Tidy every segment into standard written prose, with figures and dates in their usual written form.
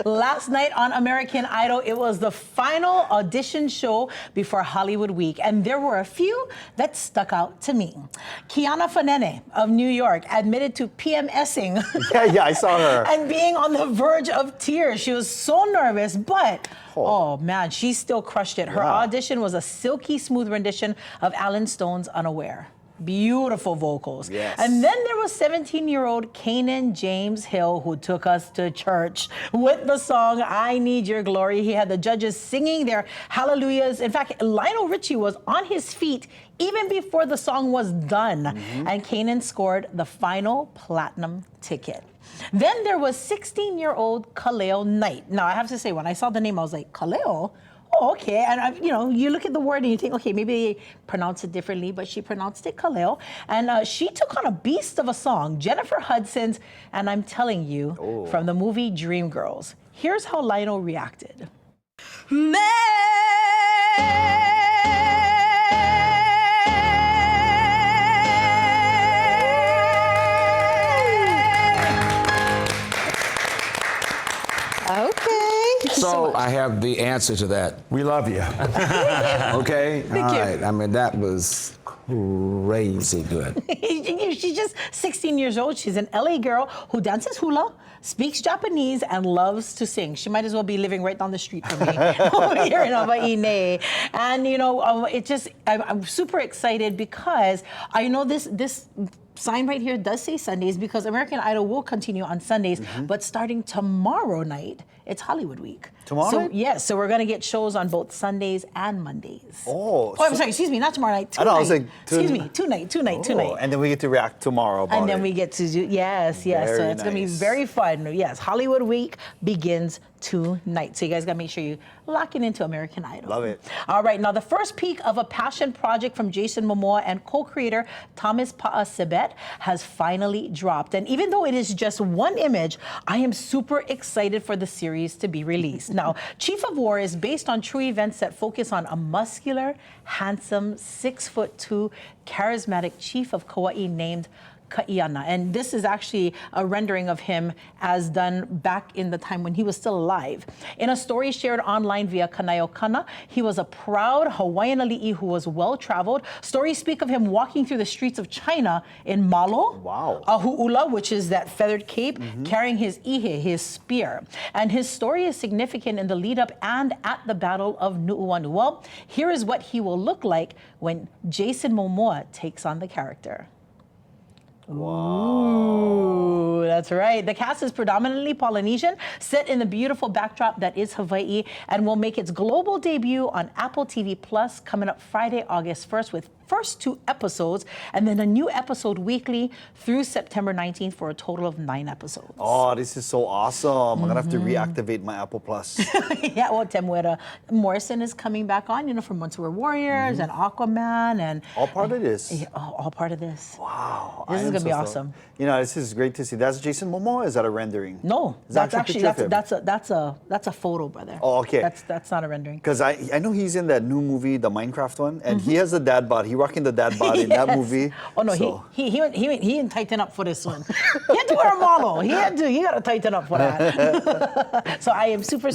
Last night on American Idol, it was the final audition show before Hollywood Week, and there were a few that stuck out to me. Kiana Fanene of New York admitted to PMSing. Yeah, I saw her. And being on the verge of tears. She was so nervous, but oh man, she still crushed it. Her audition was a silky smooth rendition of Alan Stone's Unaware. Beautiful vocals. Yes. And then there was 17-year-old Kanan James Hill, who took us to church with the song I Need Your Glory. He had the judges singing their hallelujahs. In fact, Lionel Richie was on his feet even before the song was done. And Kanan scored the final platinum ticket. Then there was 16-year-old Kaleo Knight. Now, I have to say, when I saw the name, I was like, Kaleo? Oh, okay. And, you look at the word and you think, okay, maybe they pronounce it differently, but she pronounced it Kaleo. And she took on a beast of a song, Jennifer Hudson's, and I'm telling you, from the movie Dreamgirls. Here's how Lionel reacted. So I have the answer to that. We love you. Okay? Thank All you. right. I mean, that was crazy good. She's just 16 years old. She's an LA girl who dances hula, speaks Japanese, and loves to sing. She might as well be living right down the street from me over here in Hawaii. And, I'm super excited because I know this sign right here does say Sundays because American Idol will continue on Sundays, but starting tomorrow night, it's Hollywood Week. Tomorrow night? Yes, so we're going to get shows on both Sundays and Mondays. I'm sorry, excuse me, not tomorrow night, tonight. I know, I was like, excuse me, tonight. And then we get to react tomorrow about And then we get to do, yes. So Very it's going to be nice. very fun. Yes, Hollywood Week begins tonight. So you guys got to make sure you lock it into American Idol. Love it. All right, now the first peek of a passion project from Jason Momoa and co-creator Thomas Paʻa Sibbett has finally dropped. And even though it is just one image, I am super excited for the series to be released. Now, Chief of War is based on true events that focus on a muscular, handsome, 6'2", charismatic chief of Kauai named Kaiana. And this is actually a rendering of him as done back in the time when he was still alive. In a story shared online via Kanaiokana, he was a proud Hawaiian ali'i who was well-traveled. Stories speak of him walking through the streets of China in malo, a hu'ula, which is that feathered cape, carrying his ihe, his spear. And his story is significant in the lead-up and at the Battle of Nu'uanu. Well, here is what he will look like when Jason Momoa takes on the character. Ooh, that's right. The cast is predominantly Polynesian, set in the beautiful backdrop that is Hawaii, and will make its global debut on Apple TV Plus coming up Friday, August 1st with first 2 episodes, and then a new episode weekly through September 19th for a total of 9 episodes. Oh, this is so awesome. I'm going to have to reactivate my Apple Plus. Yeah, well, Temuera Morrison is coming back on, from Once We're Warriors and Aquaman and... All part of this. Yeah, all part of this. Wow. This is going to be awesome. This is great to see. That's Jason Momoa, or is that a rendering? No, that's actually that's a photo, brother. Oh, okay. That's not a rendering. Because I know he's in that new movie, the Minecraft one, and he has the dad bod. He rocking the dad bod in that movie. Oh no, so. he didn't tighten up for this one. He had to wear a model. He got to tighten up for that. So I am super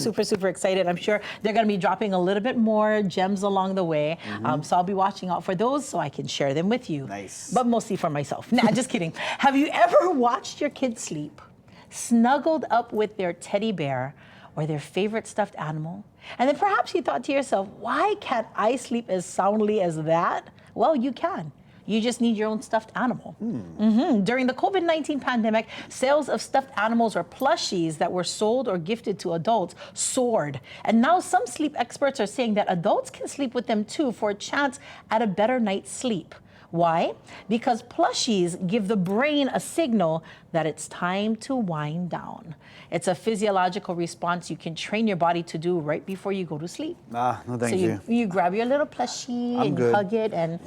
excited. I'm sure they're going to be dropping a little bit more gems along the way. So I'll be watching out for those so I can share them with you. Nice. But mostly for myself. Nah, just kidding. Have you ever watched your kids sleep, snuggled up with their teddy bear or their favorite stuffed animal? And then perhaps you thought to yourself, why can't I sleep as soundly as that? Well, you can. You just need your own stuffed animal. During the COVID-19 pandemic, sales of stuffed animals or plushies that were sold or gifted to adults soared. And now some sleep experts are saying that adults can sleep with them too for a chance at a better night's sleep. Why? Because plushies give the brain a signal that it's time to wind down. It's a physiological response you can train your body to do right before you go to sleep. No thank you. You grab your little plushie and good. you hug it and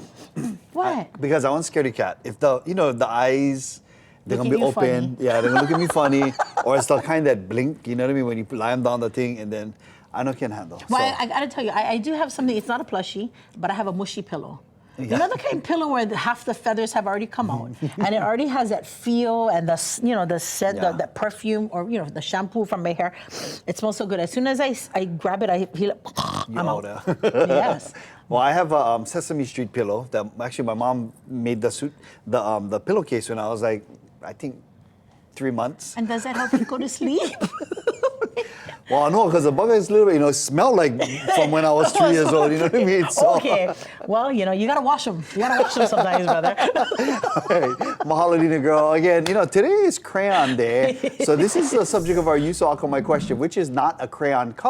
what? Because I want scaredy cat. If the eyes, they're going to be open. Funny. Yeah, they're going to look at me funny. Or it's the kind that blink, you know what I mean? When you lie them down the thing and then I know can't handle. Well, So. I got to tell you, I do have something. It's not a plushie, but I have a mushy pillow. You know the kind of pillow where half the feathers have already come out, and it already has that feel and the scent, Yeah. the perfume, or the shampoo from my hair. It smells so good. As soon as I grab it, I feel it. I'm out. Yes. Well, I have a Sesame Street pillow that actually my mom made the pillowcase when I was like, I think 3 months. And does that help you go to sleep? Well, no, because the bug is little bit, smelled like from when I was 3 years old. You know what I mean? So, Okay. Well, you gotta wash them. You gotta wash them sometimes, brother. Hey, mahalo, Lina Girl. Again, today is crayon day. So this is the subject of our You So Ako My question, which is not a crayon color.